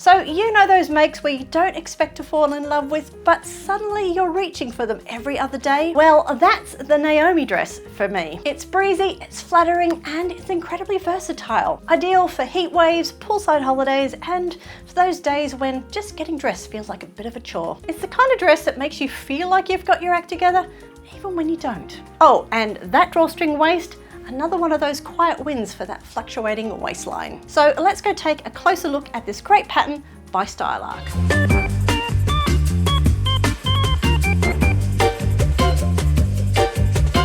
So you know those makes where you don't expect to fall in love with, but suddenly you're reaching for them every other day? Well, that's the Naomi dress for me. It's breezy, it's flattering, and it's incredibly versatile. Ideal for heat waves, poolside holidays, and for those days when just getting dressed feels like a bit of a chore. It's the kind of dress that makes you feel like you've got your act together, even when you don't. Oh, and that drawstring waist, another one of those quiet wins for that fluctuating waistline. So let's go take a closer look at this great pattern by Stylark.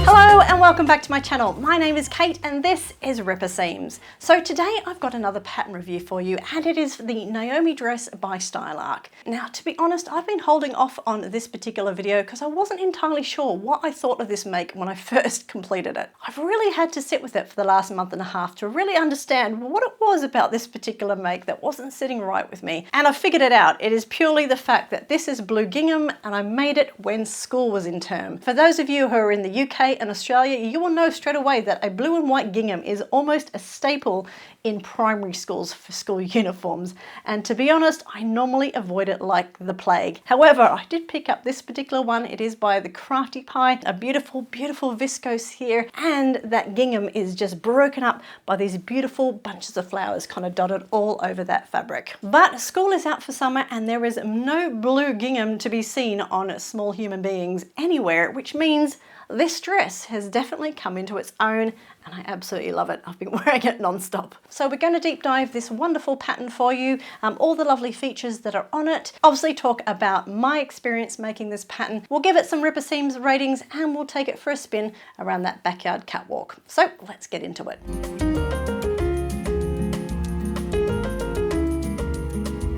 Hello and welcome back to my channel. My name is Kate and this is Ripper Seams. So today I've got another pattern review for you, and it is the Naomi dress by Stylark. Now, to be honest, I've been holding off on this particular video because I wasn't entirely sure what I thought of this make when I first completed it. I've really had to sit with it for the last month and a half to really understand what it was about this particular make that wasn't sitting right with me. And I figured it out. It is purely the fact that this is blue gingham and I made it when school was in term. For those of you who are in the UK and Australia, you will know straight away that a blue and white gingham is almost a staple in primary schools for school uniforms. And to be honest, I normally avoid it like the plague. However, I did pick up this particular one. It is by the Crafty Pie, a beautiful, beautiful viscose here. And that gingham is just broken up by these beautiful bunches of flowers kind of dotted all over that fabric. But school is out for summer and there is no blue gingham to be seen on small human beings anywhere, which means this dress has definitely come into its own and I absolutely love it. I've been wearing it non-stop. So we're going to deep dive this wonderful pattern for you, all the lovely features that are on it, obviously talk about my experience making this pattern. We'll give it some Ripper Seams ratings and we'll take it for a spin around that backyard catwalk. So let's get into it.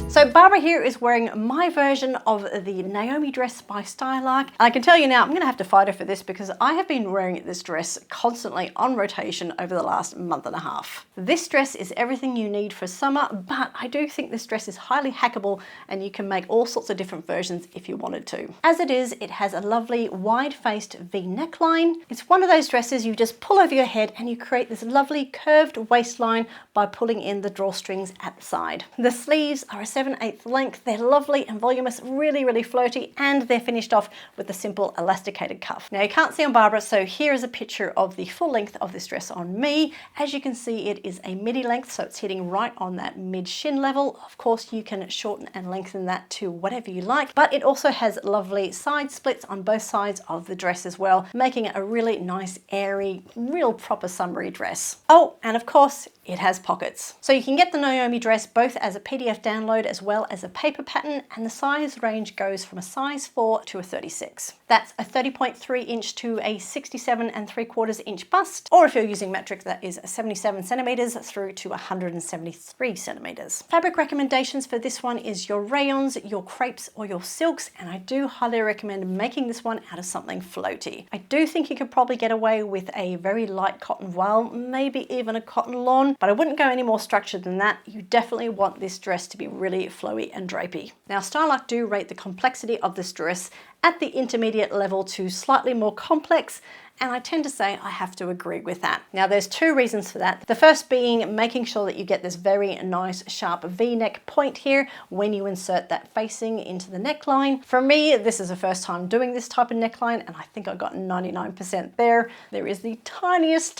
So Barbara here is wearing my version of the Naomi dress by Stylark. I can tell you now, I'm going to have to fight her for this because I have been wearing this dress constantly on rotation over the last month and a half. This dress is everything you need for summer, but I do think this dress is highly hackable and you can make all sorts of different versions if you wanted to. As it is, it has a lovely wide-faced V neckline. It's one of those dresses you just pull over your head and you create this lovely curved waistline by pulling in the drawstrings at the side. The sleeves are a 7/8 length. They're lovely and voluminous, really, really floaty, and they're finished off with a simple elasticated cuff. Now you can't see on Barbara, so here is a picture of the full length of this dress on me. As you can see, it is a midi length, so it's hitting right on that mid shin level. Of course, you can shorten and lengthen that to whatever you like, but it also has lovely side splits on both sides of the dress as well, making it a really nice, airy, real proper summery dress. Oh, and of course, it has pockets. So you can get the Naomi dress both as a PDF download as well as a paper pattern, and the size range goes from a size 4 to a 36. That's a 30.3 inch to a 67.75 inch bust, or if you're using metric, that is 77 centimeters through to 173 centimeters. Fabric recommendations for this one is your rayons, your crepes, or your silks, and I do highly recommend making this one out of something floaty. I do think you could probably get away with a very light cotton voile, maybe even a cotton lawn, but I wouldn't go any more structured than that. You definitely want this dress to be really flowy and drapey. Now Stylark do rate the complexity of this dress at the intermediate level to slightly more complex, and I tend to say I have to agree with that. Now there's two reasons for that. The first being making sure that you get this very nice sharp V-neck point here when you insert that facing into the neckline. For me, this is the first time doing this type of neckline and I think I got 99% there. There is the tiniest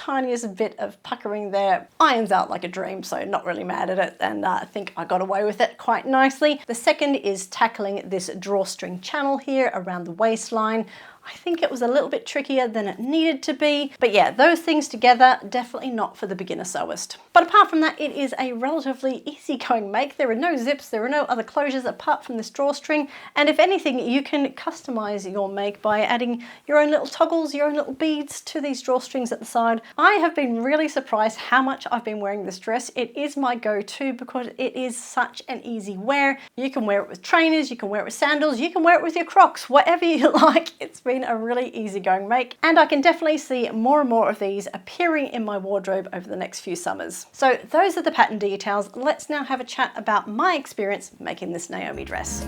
bit of puckering there. Irons out like a dream, so not really mad at it, and I think I got away with it quite nicely. The second is tackling this drawstring channel here around the waistline. I think it was a little bit trickier than it needed to be, but yeah, those things together, definitely not for the beginner sewist. But apart from that, it is a relatively easygoing make. There are no zips, there are no other closures apart from this drawstring, and if anything, you can customize your make by adding your own little toggles, your own little beads to these drawstrings at the side. I have been really surprised how much I've been wearing this dress. It is my go-to because it is such an easy wear. You can wear it with trainers, you can wear it with sandals, you can wear it with your Crocs, whatever you like. It's been a really easygoing make, and I can definitely see more and more of these appearing in my wardrobe over the next few summers. So those are the pattern details. Let's now have a chat about my experience making this Naomi dress.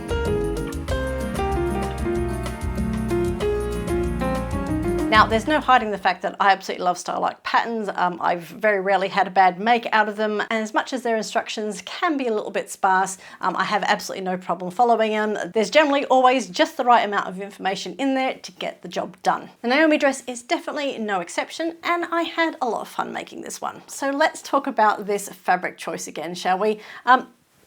Now, there's no hiding the fact that I absolutely love Stylark patterns. I've very rarely had a bad make out of them, and as much as their instructions can be a little bit sparse, I have absolutely no problem following them. There's generally always just the right amount of information in there to get the job done. The Naomi dress is definitely no exception, and I had a lot of fun making this one. So let's talk about this fabric choice again, shall we?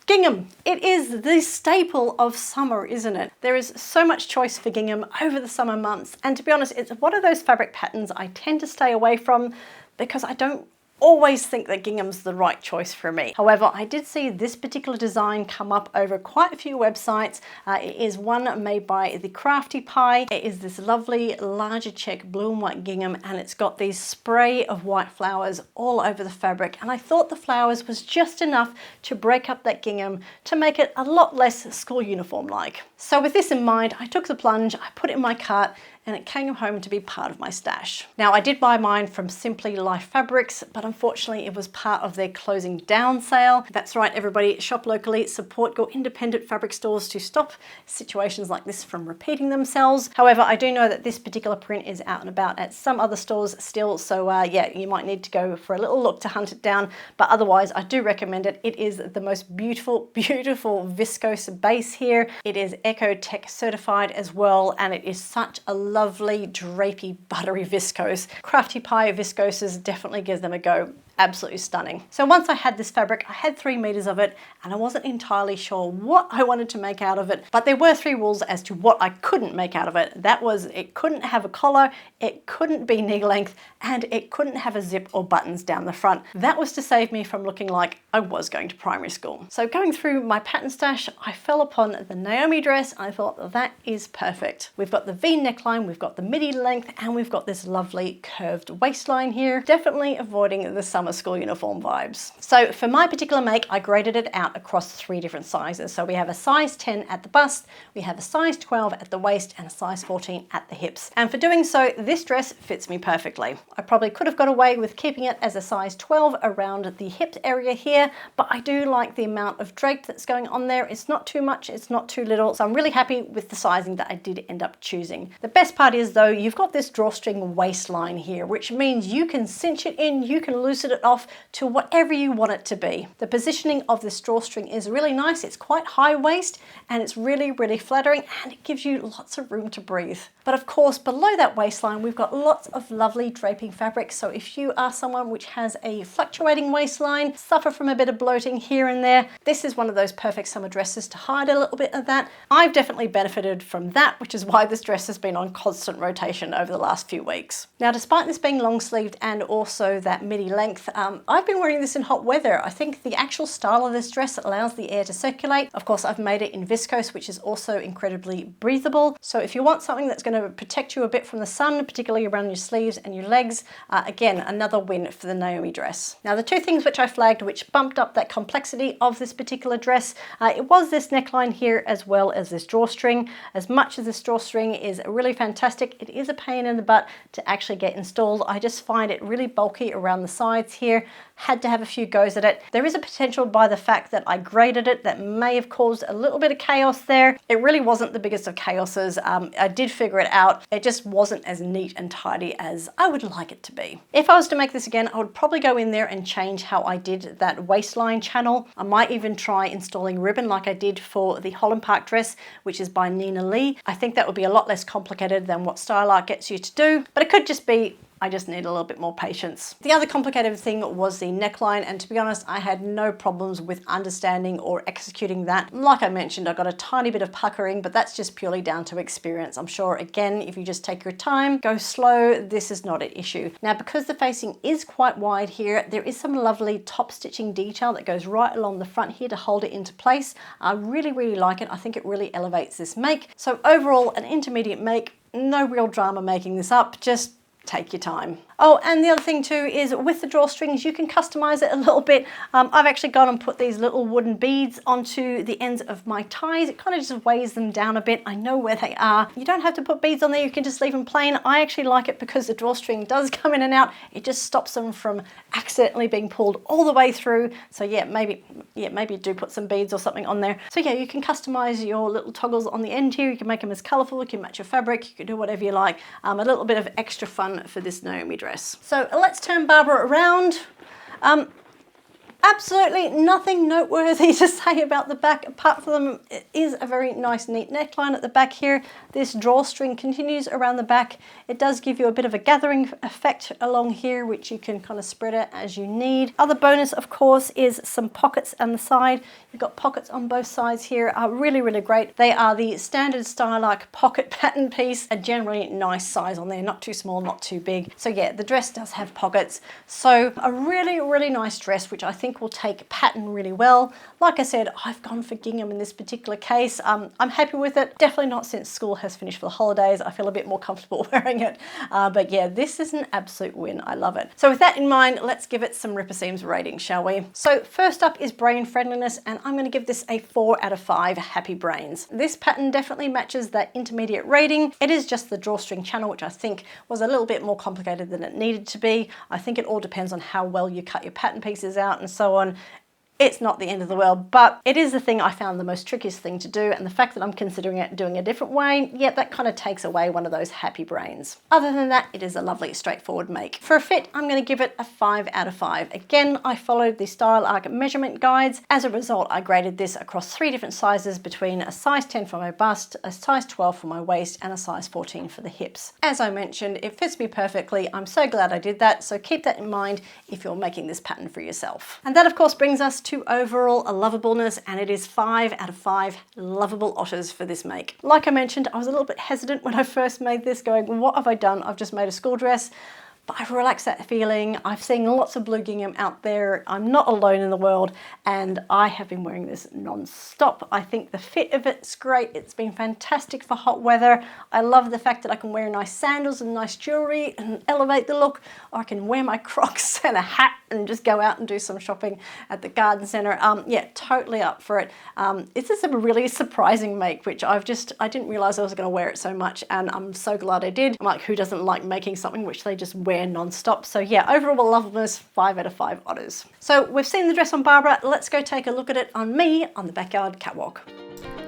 Gingham. It is the staple of summer, isn't it? There is so much choice for gingham over the summer months, and to be honest, it's one of those fabric patterns I tend to stay away from because I don't always think that gingham's the right choice for me. However, I did see this particular design come up over quite a few websites. It is one made by the Crafty Pie. It is this lovely larger check blue and white gingham, and it's got these spray of white flowers all over the fabric, and I thought the flowers was just enough to break up that gingham to make it a lot less school uniform like. So with this in mind, I took the plunge, I put it in my cart, and it came home to be part of my stash. Now, I did buy mine from Simply Life Fabrics, but unfortunately it was part of their closing down sale. That's right, everybody, shop locally, support your independent fabric stores to stop situations like this from repeating themselves. However, I do know that this particular print is out and about at some other stores still, so yeah, you might need to go for a little look to hunt it down, but otherwise I do recommend it. It is the most beautiful, beautiful viscose base here. It is Ecotech certified as well, and it is such a lovely drapey buttery viscose. Crafty Pie viscoses, definitely give them a go. Absolutely stunning. So once I had this fabric, I had 3 meters of it, and I wasn't entirely sure what I wanted to make out of it, but there were 3 rules as to what I couldn't make out of it. That was, it couldn't have a collar, it couldn't be knee length, and it couldn't have a zip or buttons down the front. That was to save me from looking like I was going to primary school. So going through my pattern stash, I fell upon the Naomi dress, and I thought that is perfect. We've got the V neckline, we've got the midi length, and we've got this lovely curved waistline here, definitely avoiding the summer school uniform vibes. So for my particular make, I graded it out across 3 different sizes. So we have a size 10 at the bust, we have a size 12 at the waist, and a size 14 at the hips. And for doing so, this dress fits me perfectly. I probably could have got away with keeping it as a size 12 around the hip area here, but I do like the amount of drape that's going on there. It's not too much, it's not too little, so I'm really happy with the sizing that I did end up choosing. The best part is though, you've got this drawstring waistline here, which means you can cinch it in, you can loosen it off to whatever you want it to be. The positioning of this drawstring is really nice. It's quite high waist, and it's really, really flattering, and it gives you lots of room to breathe. But of course, below that waistline, we've got lots of lovely draping fabric. So if you are someone which has a fluctuating waistline, suffer from a bit of bloating here and there, this is one of those perfect summer dresses to hide a little bit of that. I've definitely benefited from that, which is why this dress has been on constant rotation over the last few weeks. Now, despite this being long sleeved and also that midi length, I've been wearing this in hot weather. I think the actual style of this dress allows the air to circulate. Of course, I've made it in viscose, which is also incredibly breathable. So if you want something that's going to protect you a bit from the sun, particularly around your sleeves and your legs, again, another win for the Naomi dress. Now, the 2 things which I flagged which bumped up that complexity of this particular dress, it was this neckline here as well as this drawstring. As much as this drawstring is really fantastic, it is a pain in the butt to actually get installed. I just find it really bulky around the sides here. Had to have a few goes at it. There is a potential by the fact that I graded it that may have caused a little bit of chaos there. It really wasn't the biggest of chaoses. I did figure it out. It just wasn't as neat and tidy as I would like it to be. If I was to make this again, I would probably go in there and change how I did that waistline channel. I might even try installing ribbon like I did for the Holland Park dress, which is by Nina Lee. I think that would be a lot less complicated than what Stylark gets you to do, but it could just be I just need a little bit more patience. The other complicated thing was the neckline, and to be honest, I had no problems with understanding or executing that. Like I mentioned, I got a tiny bit of puckering, but that's just purely down to experience. I'm sure, again, if you just take your time, go slow, this is not an issue. Now, because the facing is quite wide here, there is some lovely top stitching detail that goes right along the front here to hold it into place. I really, really like it. I think it really elevates this make. So overall, an intermediate make, no real drama making this up, just take your time. Oh, and the other thing too is with the drawstrings, you can customize it a little bit. I've actually gone and put these little wooden beads onto the ends of my ties. It kind of just weighs them down a bit. I know where they are. You don't have to put beads on there. You can just leave them plain. I actually like it because the drawstring does come in and out. It just stops them from accidentally being pulled all the way through. So yeah, maybe do put some beads or something on there. So yeah, you can customize your little toggles on the end here. You can make them as colorful. You can match your fabric. You can do whatever you like. A little bit of extra fun for this Naomi dress. So let's turn Barbara around. Absolutely nothing noteworthy to say about the back apart from it is a very nice neat neckline at the back here. This drawstring continues around the back. It does give you a bit of a gathering effect along here, which you can kind of spread it as you need. Other bonus, of course, is some pockets on the side. You've got pockets on both sides here, are really, really great. They are the standard style-like pocket pattern piece, a generally nice size on there, not too small, not too big. So yeah, the dress does have pockets. So a really, really nice dress, which I think will take pattern really well. Like I said, I've gone for gingham in this particular case. I'm happy with it. Definitely not since school has finished for the holidays. I feel a bit more comfortable wearing it. But yeah, this is an absolute win. I love it. So with that in mind, let's give it some Ripper Seams rating, shall we? So first up is brain friendliness, and I'm going to give this a 4 out of 5 happy brains. This pattern definitely matches that intermediate rating. It is just the drawstring channel, which I think was a little bit more complicated than it needed to be. I think it all depends on how well you cut your pattern pieces out and so on. It's not the end of the world, but it is the thing I found the most trickiest thing to do, and the fact that I'm considering it doing a different way, yeah, that kind of takes away one of those happy brains. Other than that, it is a lovely straightforward make. For a fit, I'm going to give it a 5 out of 5. Again, I followed the Style Arc measurement guides. As a result, I graded this across 3 different sizes between a size 10 for my bust, a size 12 for my waist, and a size 14 for the hips. As I mentioned, it fits me perfectly. I'm so glad I did that, so keep that in mind if you're making this pattern for yourself. And that, of course, brings us to overall a lovableness, and it is 5 out of 5 lovable otters for this make. Like I mentioned, I was a little bit hesitant when I first made this, going, what have I done? I've just made a school dress. But I've relaxed that feeling. I've seen lots of blue gingham out there. I'm not alone in the world, and I have been wearing this non-stop. I think the fit of it's great. It's been fantastic for hot weather. I love the fact that I can wear nice sandals and nice jewelry and elevate the look, or I can wear my Crocs and a hat and just go out and do some shopping at the garden centre. Yeah, totally up for it. This is a really surprising make, which I didn't realise I was going to wear it so much, and I'm so glad I did. I'm like, who doesn't like making something which they just wear non-stop? So yeah, overall lovableness, 5 out of 5 otters. So we've seen the dress on Barbara. Let's go take a look at it on me on the backyard catwalk.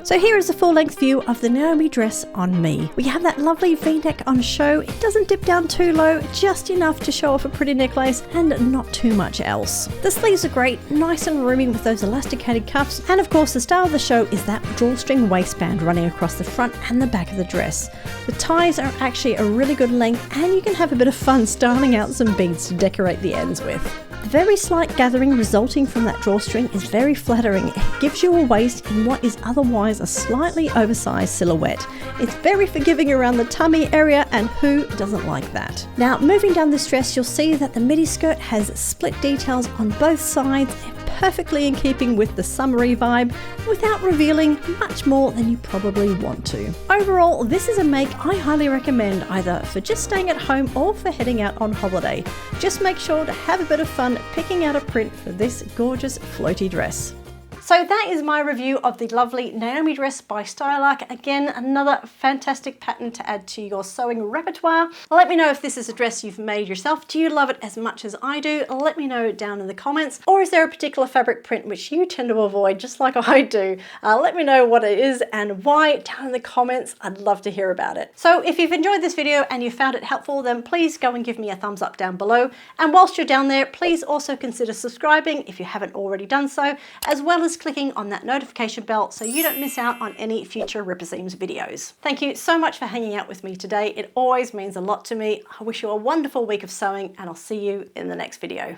So here is a full-length view of the Naomi dress on me. We have that lovely V-neck on show. It doesn't dip down too low, just enough to show off a pretty necklace and not too much else. The sleeves are great, nice and roomy with those elasticated cuffs, and of course the star of the show is that drawstring waistband running across the front and the back of the dress. The ties are actually a really good length, and you can have a bit of fun styling out some beads to decorate the ends with. The very slight gathering resulting from that drawstring is very flattering. It gives you a waist in what is otherwise a slightly oversized silhouette. It's very forgiving around the tummy area, and who doesn't like that? Now, moving down this dress, you'll see that the midi skirt has split details on both sides, perfectly in keeping with the summery vibe, without revealing much more than you probably want to. Overall, this is a make I highly recommend, either for just staying at home or for heading out on holiday. Just make sure to have a bit of fun picking out a print for this gorgeous floaty dress. So that is my review of the lovely Naomi dress by Style Arc. Again, another fantastic pattern to add to your sewing repertoire. Let me know if this is a dress you've made yourself. Do you love it as much as I do? Let me know down in the comments. Or is there a particular fabric print which you tend to avoid just like I do? Let me know what it is and why down in the comments. I'd love to hear about it. So if you've enjoyed this video and you found it helpful, then please go and give me a thumbs up down below. And whilst you're down there, please also consider subscribing if you haven't already done so, as well as clicking on that notification bell so you don't miss out on any future Ripper Seams videos. Thank you so much for hanging out with me today. It always means a lot to me. I wish you a wonderful week of sewing, and I'll see you in the next video.